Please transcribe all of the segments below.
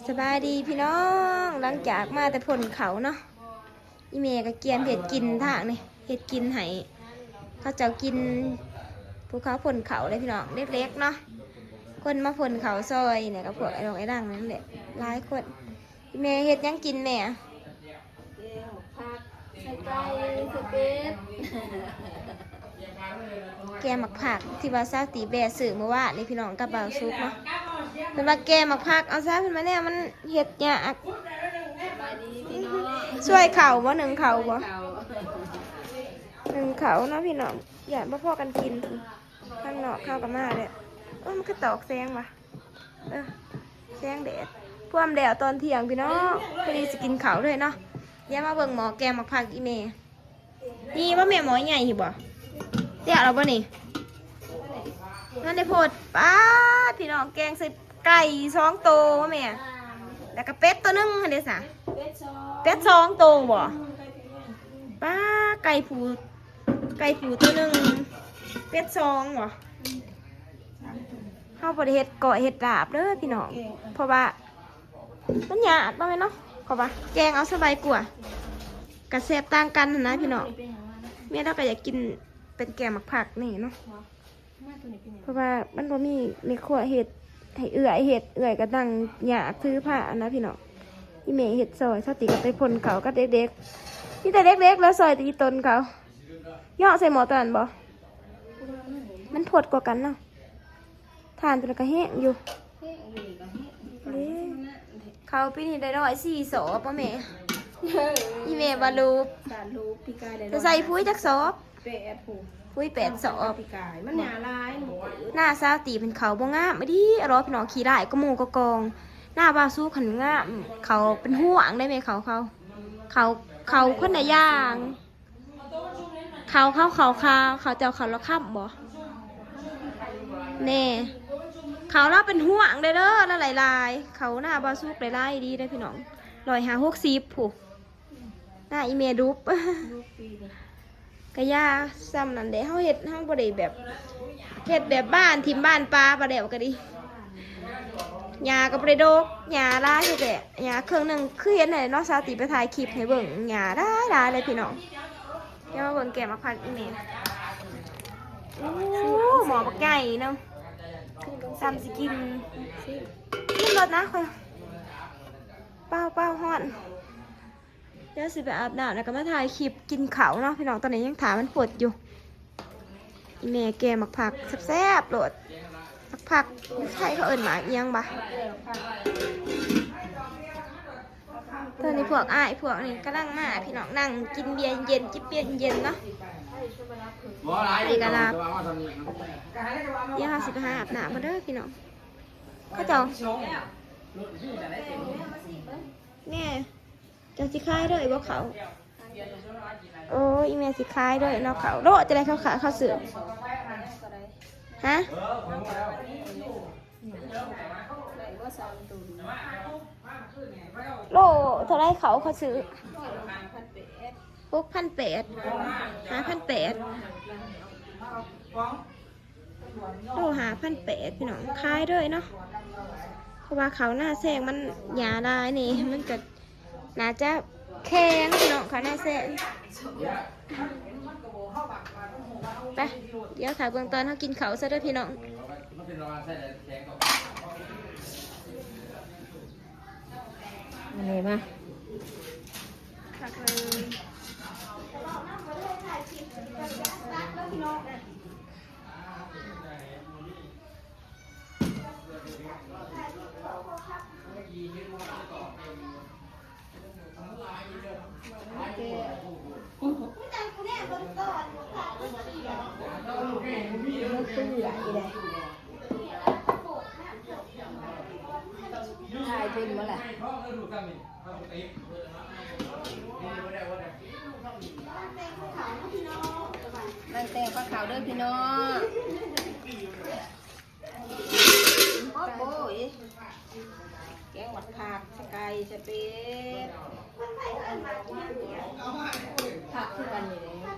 สบายดีพี่น้องหลังจากมาแต่ผลเขาเนาะอีเมก็เกียนเห็ดกินทางนี่เห็ดกินให้เขาเจ้ากินภูเขาผลเขาเลยพี่น้องเล็กๆเนาะคนมาผลเขาซอยเนี่ยกับพวกไอ้ดอกไอ้ด่างนั่นแหละหลายคนอีเมเห็ดยังกินแม่แกหมักผักที่ว่าซาตีแบะสื่อเมื่อวานนี่พี่น้องกับบ่าวซุกเนาะเป็นว่าแกหมักผักเอาซะเป็นมาเนี่ยมันเห็ดยากช่วยเข่าบ่หนึ่งเข่าบ่หนึ่งเข่าเนาะพี่น้องอย่ามาพ่อกันกินข้างนอกเข้ากับมาเลยมันคือตอกแซงว่ะแซงแดดพ่วมแดดตอนเที่ยงพี่น้องพอดีจะกินเข่าด้วยเนาะอย่ามาเบิ่งหมอแกหมักผักอีเมนี่ว่าแม่หมอใหญ่หิบ่เดี๋ยวเราบ่นี่นั่นได้โพดป้าพี่น้องแกงใส่ไก่2 ตัวว่าแม่แล้วก็เป็ดตัวนึงเดี๋ยวสะเป็ด2 ตัวบ่ป้าไก่ผูตัวนึงเป็ด2บ่เข้าประเทศเกาะเห็ดดาบเด้อพี่น้องเพราะว่ามันหยาดบ้างไหมเนาะเพราะว่าแกงเอาสบายกว่ากระแสบต่างกันนะพี่น้องแม่เราก็อยากกินเป็นแกงหมักผักนี่เนาะเพราะว่ามันบ่มีขวเห็ดให้เอื่อยก็ดังหยาซื้อผ้านะพี่น้องอีเมเห็ดซอยสติกับไปพ่นเขาก็เด็กๆนี่แต่เด็กๆแล้วซอยตีตนเขาย่อใส่หมอตอนบ่มันผดกว่ากันเนาะทานจนกระแห้งอยู่เขาปีนี้ได้104 ศพป่ะแม่อีเมบาลูจะใส่พุ้ยจักศพพุ้ย8 ศพมันหนาลายหน้าซาตีเป็นเขาบ่งามไม่ดีรอพี่น้องขี่ได้ก็มูก็กองหน้าบาสู้ขันงามเขาเป็นห่วงได้ไหมเขาคนไหนย่างเขาเจ้าเขาละข้ามบ่เน่เขาเราเป็นห่วงได้เด้อนั่นหลายเขาหน้าบาสู้หลายดีได้พี่น้อง150ผูกหน้าอีเมดูปกะยาซ้ำนั่นเด้เฮาเฮ็ดเฮาบ่ได้แบบเฮ็ดแบบบ้านทิมบ้านปลาบ่ได้ก็ดีหญ้าก็บ่ได้ดกหญ้าหลายแท้หญ้าเครื่องนึงคือเห็นได้เนาะสาวติไปถ่ายคลิปให้เบิ่งหญ้าหลายเลยพี่น้องเดี๋ยวมาเบิ่งแกะมาพันอีเมโอ้หมอบักใหญ่เนาะซ้ำสิกินรถนะค่อยเป้าฮ้อนเดี๋ยวสิไปอาบน้ำแล้วก็มาถ่ายคลิปกินเขาเนาะพี่น้องตอนนี้ยังถามมันปวดอยู่อีเมแกหมักผักแซ่บๆโหลดผักใช่เขาเอิญหมาเอียงบ่ตอนนี้พวกนี้ก็นั่งมาพี่น้องนั่งกินเบียร์เย็นจิบเบียร์เย็นเนาะนี่ก็ลาเดี๋ยวเราสิไปหาอาบน้ำมาเด้อพี่น้องก็เจ้าเนี่ยจะสิคายด้วยว่าเขาโอ้ยแม่สิคายด้วยเนาะเขาโลจะได้เขาเสือฮะโลเท่าไรเขาซื้อ6,800 5,800โล5,800พี่น้องคายด้วยเนาะเพราะว่าเขาหน้าแซงมันหยาได้นี่มันจะน่าจะแข็งพี่น้องเขาหน้าแซงไปเดี๋ยวถ่ายเบื้องต้นเขากินเขาซะด้วยพี่น้องอะไรมาผักเลยถ่ายเป็นมั้งแหละมันแต่งปลาขาวเด้อพี่น้องโอ้ยแกงหวัดผักไก่จะเป็นผักคือกันอยู่เลยผัก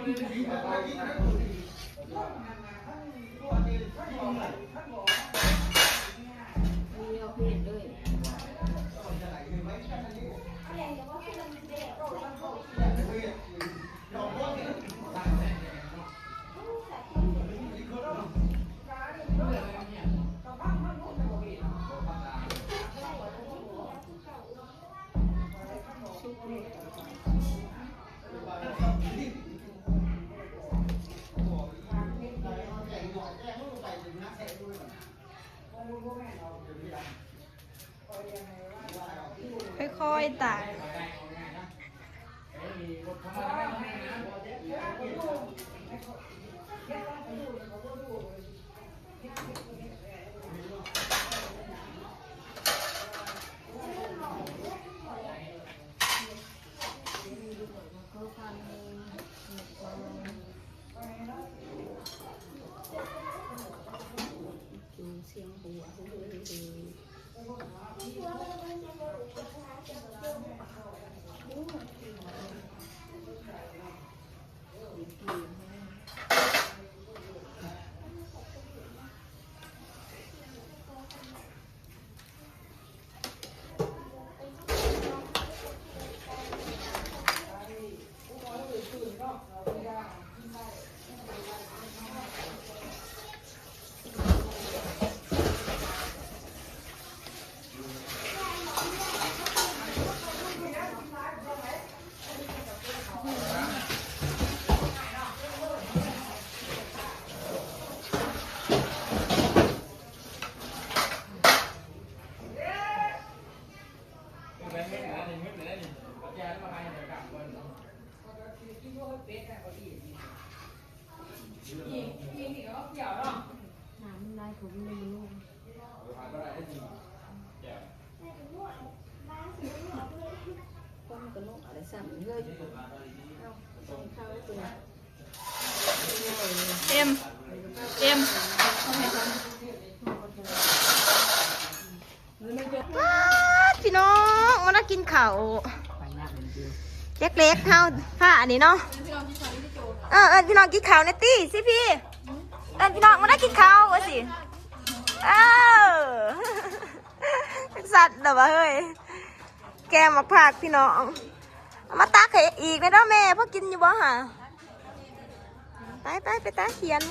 เอาเพื่อนเลย ค่อยๆตักเสียงหัว น้ำลายผมเลยลูกก้นกระโนกอะไรสั่นเลยเอาส่งข้าวตัว เอ็มว้าพี่น้องมาน่ากินข้าวเล็กๆเท่าผ้าอันนี้เนาะพี่น้องกินข้าวเนตตี้สิพี่พี่น้องมาน่ากินข้าววะสิสัตว์เหรอวะเฮ้ยแกงหมักผักพี่น้องมาตักให้อีกไหมเนาะแม่พ่อกินอยู่บ่ฮะไปตาเขียน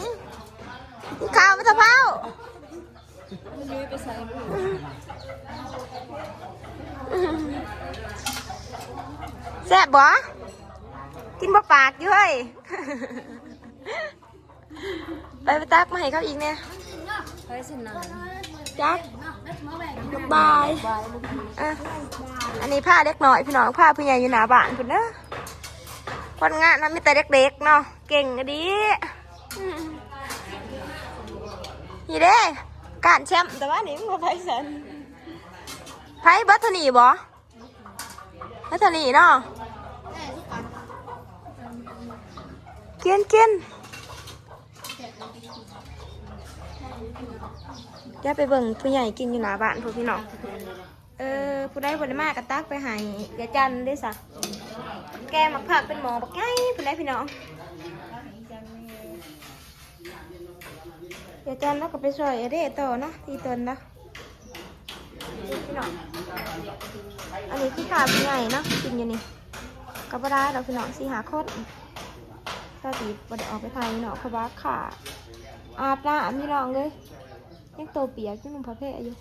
กินข้าวไม่ทะเพาแซ่บบ่กินบ่ปากอยู่เฮ้ยไปตักมาให้เขาอีกเนี่ยจักบายอันนี้ผ้าเล็กหน่อยพี่น้องผ้าผู้ใหญ่อยู่หน้าบ้านคุณเด้อคนงานนั้นมีแต่เด็กๆเนาะเก่งก็ดีนี่เด้การแชมป์แต่ว่านี่มันไพ่สันไพ่บัตทนีบ่บัตทนีเนาะกินจะไปเบิ่งผู้ใหญ่กินอยู่หน้าบ้านพวกพี่น้องผู้ใดบ่ได้มากระตักไปให้ยายจันได้ซะแกมักผักเป็นหมอบักไงผู้ใดพี่น้องยายจันแล้วก็ไปช่วยเด้ต่อเนาะตีตนนะพี่น้องอันนี้ที่ขาผู้ใหญ่เนาะกินอยู่นี่ก็บ่ได้ดอกพี่น้อง4-5 คนก็ตีบ่ได้ออกไปไทยเนาะเพราะว่าขาอาบน้ำพี่น้องเลยยังโตเปียกยังนุ่มพระเพศอยู่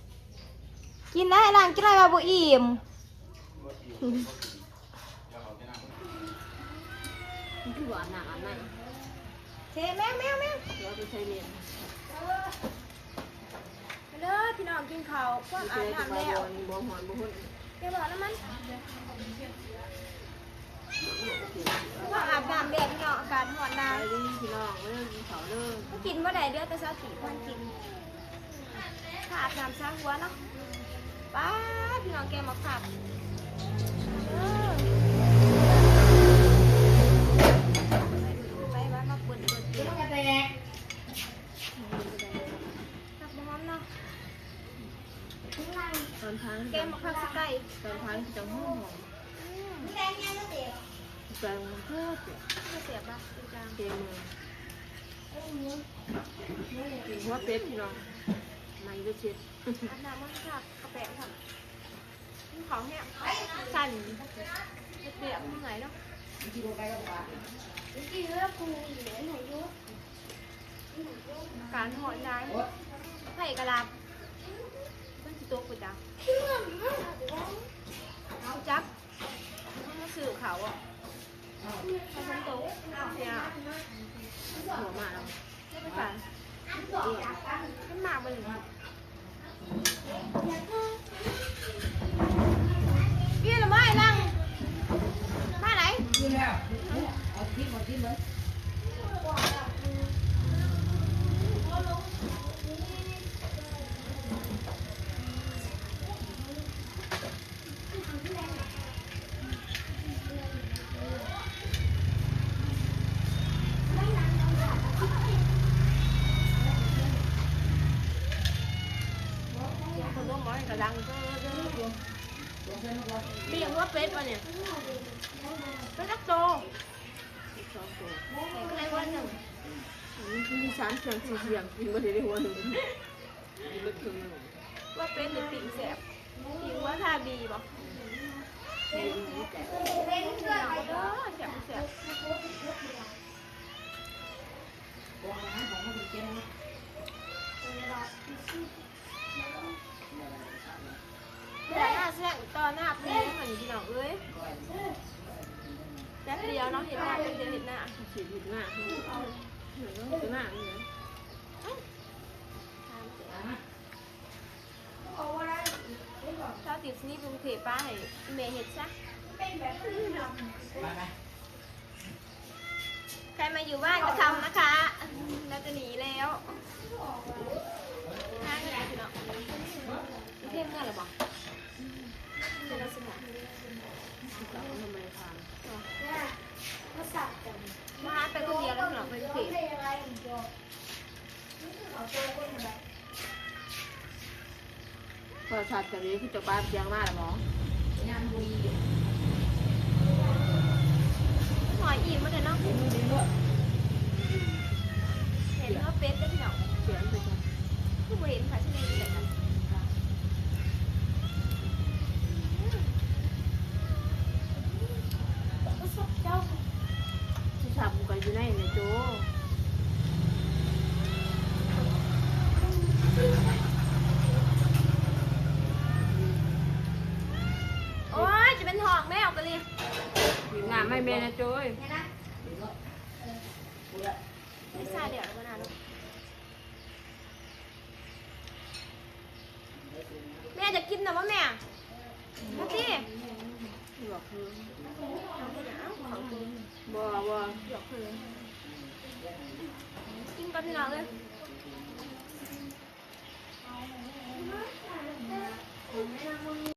กินได้หลังกินอะไรมาบุอิ่มคือหวานหนาไหนเทแมวแล้วไปใช้เรียนเด้อพี่น้องกินข้าวก็อาบน้ำแล้วบ่หอนบ่หุ่นแกบอกแล้วมันก็อาบน้ำแล้วพี่น้องอากาศร้อนนะพี่น้องเรื่องกินข้าวเด้อก็กินเมื่อใดเดือนแต่เช้าสี่วันกินถ้าอาบน้ำช้าหัวเนาะป้าพี่น้องแกมาขับไปบ้านมาเปิดต้องกันแตกขับมาหอมเนาะตอนท้ายแกมาขับสกายตอนท้ายจะหอมแดงยังก็เด็ก แปลงเพื่อเสีย ไม่เสียบป่ะจริงจัง เกมมือกินหัวเป็ดพี่น้องมันก็เช็ด อาบน้ำมันค่ะกระแปะค่ะของแห้งสั่นเปียกตรงไหนเนาะการหอยได้ไผ่กระลาบมันสิตัวกูจ้ะเอาจับมาสื่อเขาอ่ะเขาทำตัวเนี่ย หัวมาแล้ว ไม่ไปสั่นขึ้นมาไปเลยพี่ละไม่ลังมาไหน คนต้องมองกระดังก็เปียกว่าเป็ดวะเนี่ยเป็ดตักโต ชอบตัว อะไรวะหนึ่ง มีสารเสียงเสียงกินมาได้หัวหนึ่งลึกถึงหนึ่ง ว่าเป็ดหรือปิ่งแสบปิ่งว่าทาบีบอก ยืนนี่แต่ เด้อแสบแสบแต่หน้าแสบตอนหน้าพีเหมือนพี่น้องเอ้ยแป๊บเดียวเนาะเห็นหน้าแป๊บเดียวเห็นหน้า ฉีดหน้าเหมือนหน้าเนี่ย ชาวติดนี่กรุงเทพป้าให้เมย์เห็ดซะใครมาอยู่บ้านก็ทำนะคะเราจะหนีแล้วน่าจะพี่น้องเทพเมื่อไหร่บอกเป็นลักษณะ เราทำไมทาน มาไปคนเดียวแล้วพี่น้องไปกรุงเทพ พอชัดแบบนี้คือจะป้าเพียงมากหรอหมอ หอยอิ่มมาเลยเนาะเห็นว่าเป็ดได้พี่น้อง เขียนไปจ้ะ ผู้บริเห็นค่ะที่นี่เลยกันเจ้า ที่ทำกันอยู่ในในโจ้ โอ้ยจะเป็นทองแม่ออกกันเลย กินน้ำไม่เมนะโจ้ย ไม่ใช่เดี๋ยวมานานแล้วแม่จะกินนะว่าแม่มาสิ บอกคือ เอาไปนะของกิน บ่บ่ หยอกคือกินก่อนพี่น้องเลย